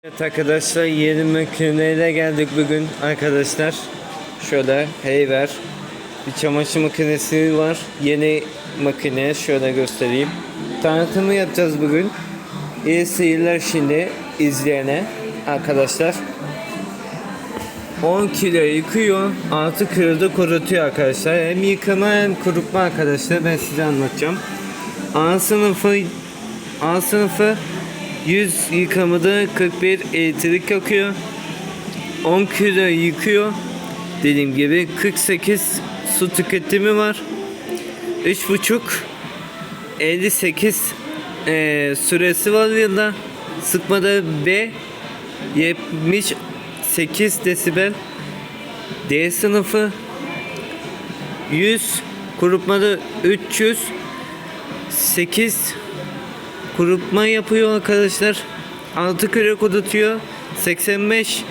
Evet arkadaşlar, yeni makineyle geldik bugün arkadaşlar. Şöyle Heyver bir çamaşır makinesi var. Yeni makine, şöyle göstereyim. Tanıtımı yapacağız bugün. İyi seyirler şimdi izleyene arkadaşlar. 10 kilo yıkıyor, 6 kilo da kurutuyor arkadaşlar. Hem yıkama hem kurutma arkadaşlar, ben size anlatacağım. A sınıfı 100 yıkamada 41 elektrik yakıyor. 10 kilo yıkıyor. Dediğim gibi 48 su tüketimi var. 3,5 58 süresi var yılda. Sıkmada B 78 desibel. D sınıfı 100, kurutmada 308 kurutma yapıyor arkadaşlar. 6 kilo kurutuyor. 85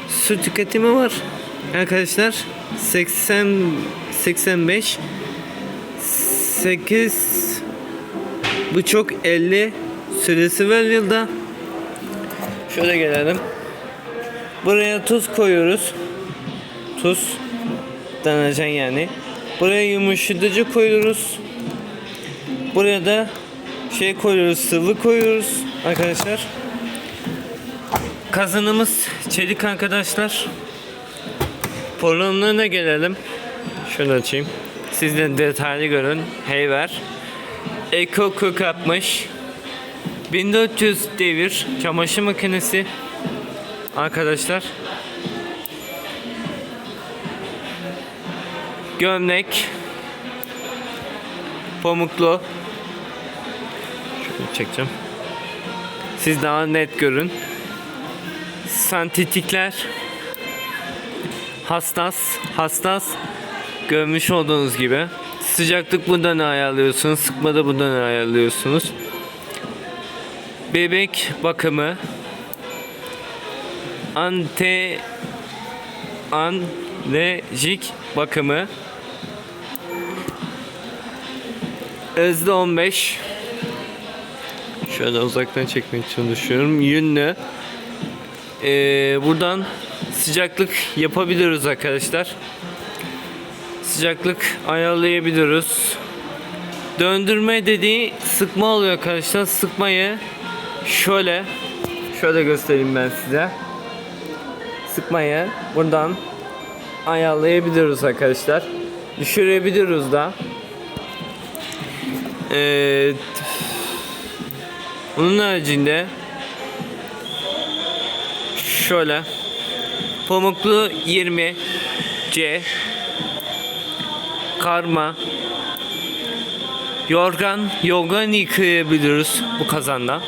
su tüketimi var arkadaşlar. 85 8 buçuk 50 süresi var yılda. Şöyle gelelim. Buraya tuz koyuyoruz. Tuz danacan yani. Buraya yumuşatıcı koyuyoruz. Buraya da koyuyoruz, sıvı koyuyoruz arkadaşlar. Kazanımız çelik arkadaşlar. Programlarına gelelim. Şöyle açayım. Siz de detaylı görün. Heyver Eco 4060 1400 devir çamaşır makinesi arkadaşlar. Gömlek pamuklu. Şöyle çekeceğim. Siz daha net görün. Sentetikler hassas görmüş olduğunuz gibi. Sıcaklık buradan ayarlıyorsunuz. Sıkmada buradan ayarlıyorsunuz. Bebek bakımı alerjik bakımı hızlı 15. Şöyle uzaktan çekmeye çalışıyorum. Yünlü. Buradan sıcaklık yapabiliyoruz arkadaşlar. Sıcaklık ayarlayabiliyoruz. Döndürme dediği sıkma oluyor arkadaşlar. Sıkmayı şöyle göstereyim ben size. Sıkmayı buradan ayarlayabiliyoruz arkadaşlar. Düşürebiliyoruz da. Onun haricinde şöyle pamuklu 20 C karma yorgan yıkayabiliyoruz bu kazanda.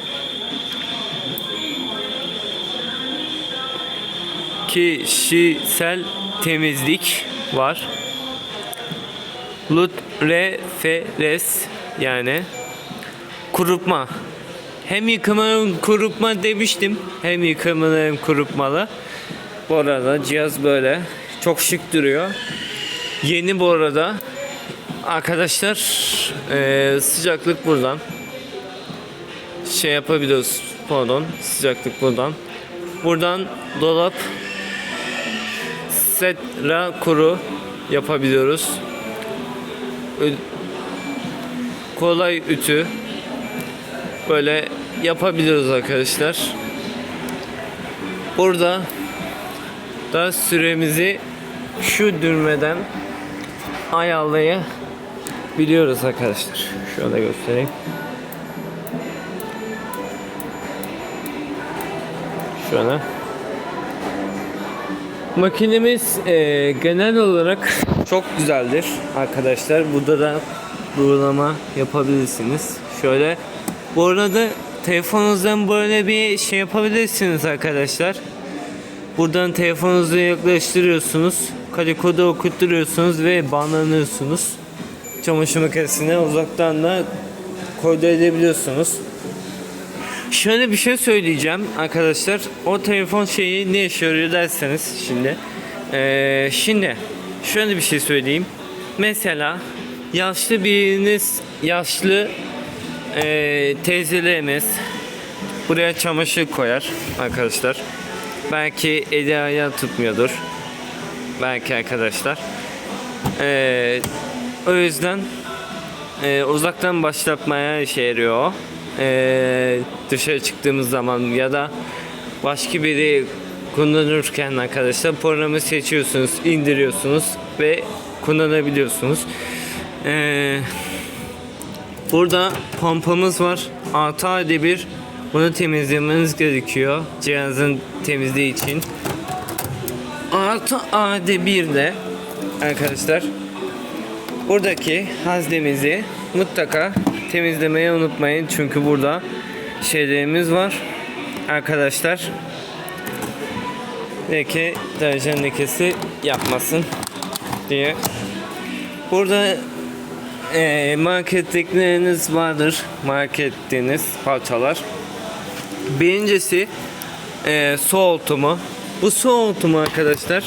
Kişisel temizlik var. Referes yani kurutma. Hem yıkama hem kurutma demiştim. Hem yıkamalı hem kurutmalı. Bu arada cihaz böyle. Çok şık duruyor. Yeni bu arada. Arkadaşlar sıcaklık buradan. Yapabiliyoruz. Pardon. Sıcaklık buradan. Buradan dolap sera kuru yapabiliyoruz. Kolay ütü böyle yapabiliyoruz arkadaşlar. Burada da süremizi şu düğmeden ayarlayabiliyoruz arkadaşlar. Şöyle göstereyim. Şöyle. Makinemiz genel olarak çok güzeldir arkadaşlar. Burada da uygulama yapabilirsiniz. Şöyle. Bu arada telefonunuzdan böyle bir yapabilirsiniz arkadaşlar. Buradan telefonunuzu yaklaştırıyorsunuz. Kare kodu okutturuyorsunuz ve bağlanıyorsunuz. Çamaşır makinesine uzaktan da kode edebiliyorsunuz. Şöyle bir şey söyleyeceğim arkadaşlar. O telefon ne işe yarıyor derseniz şimdi. Şimdi şöyle bir şey söyleyeyim. Mesela yaşlı teyzelerimiz buraya çamaşır koyar arkadaşlar. Belki eli ayağı tutmuyordur. Belki arkadaşlar. O yüzden uzaktan başlatmaya işe yarıyor o. Dışarı çıktığımız zaman ya da başka biri kullanırken arkadaşlar programı seçiyorsunuz, indiriyorsunuz ve kullanabiliyorsunuz. Burada pompamız var. 6 ayda bir bunu temizlemeniz gerekiyor cihazın temizliği için. 6 ayda bir de arkadaşlar buradaki haznemizi mutlaka temizlemeyi unutmayın. Çünkü burada şeylerimiz var arkadaşlar. Leke, deterjan lekesi yapmasın diye. Burada marketlikleriniz vardır. Markettiğiniz parçalar. Birincisi su hortumu. Bu su hortumu arkadaşlar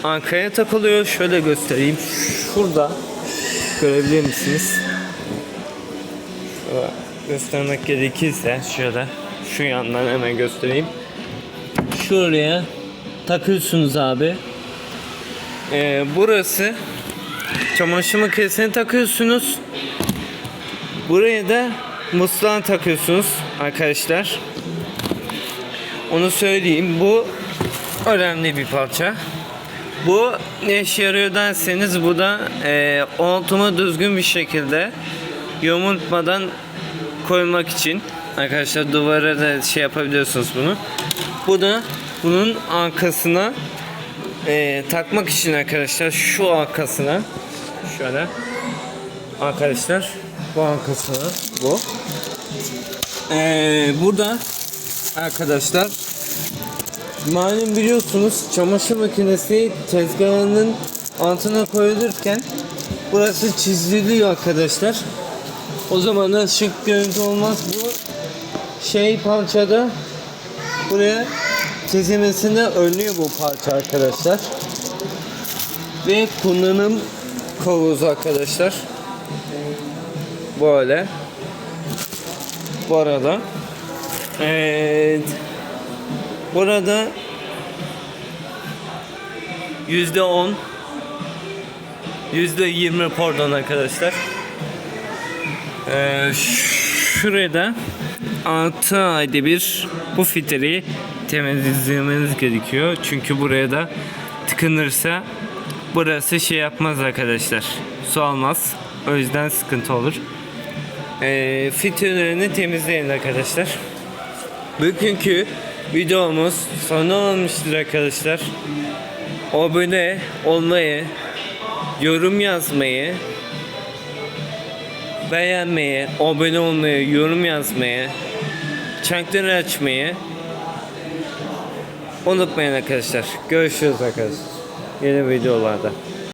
arkaya takılıyor. Şöyle göstereyim. Şurada görebilir misiniz? Şöyle göstermek gerekirse şöyle şu yandan hemen göstereyim. Şuraya takıyorsunuz abi. Burası çamaşır makinesine takıyorsunuz. Buraya da musluğa takıyorsunuz arkadaşlar. Onu söyleyeyim. Bu önemli bir parça. Bu ne işe yarıyor derseniz bu da hortumu düzgün bir şekilde yamultmadan koymak için arkadaşlar duvara da şey yapabiliyorsunuz bunu. Bu da bunun arkasına takmak için arkadaşlar şu arkasına şöyle arkadaşlar bu arkasına bu. Burada arkadaşlar malum biliyorsunuz çamaşır makinesi tezgahının altına koyulurken burası çiziliyor arkadaşlar. O zaman da şık görüntü olmaz. Bu parçada buraya çizilmesini önlüyor bu parça arkadaşlar. Ve kullanım kılavuzu arkadaşlar. Böyle. Bu arada burada %10 %20 pardon arkadaşlar. Şurada 6 ayda bir bu filtreyi temizlemeniz gerekiyor. Çünkü buraya da tıkanırsa burası şey yapmaz arkadaşlar. Su almaz. O yüzden sıkıntı olur. Filtrelerini temizleyin arkadaşlar. Bugünkü videomuz sona olmuştur arkadaşlar. Abone olmayı, yorum yazmayı, beğenmeyi, abone olmayı, yorum yazmayı, çanları açmayı unutmayın arkadaşlar. Görüşürüz arkadaşlar. Yeni videolarda.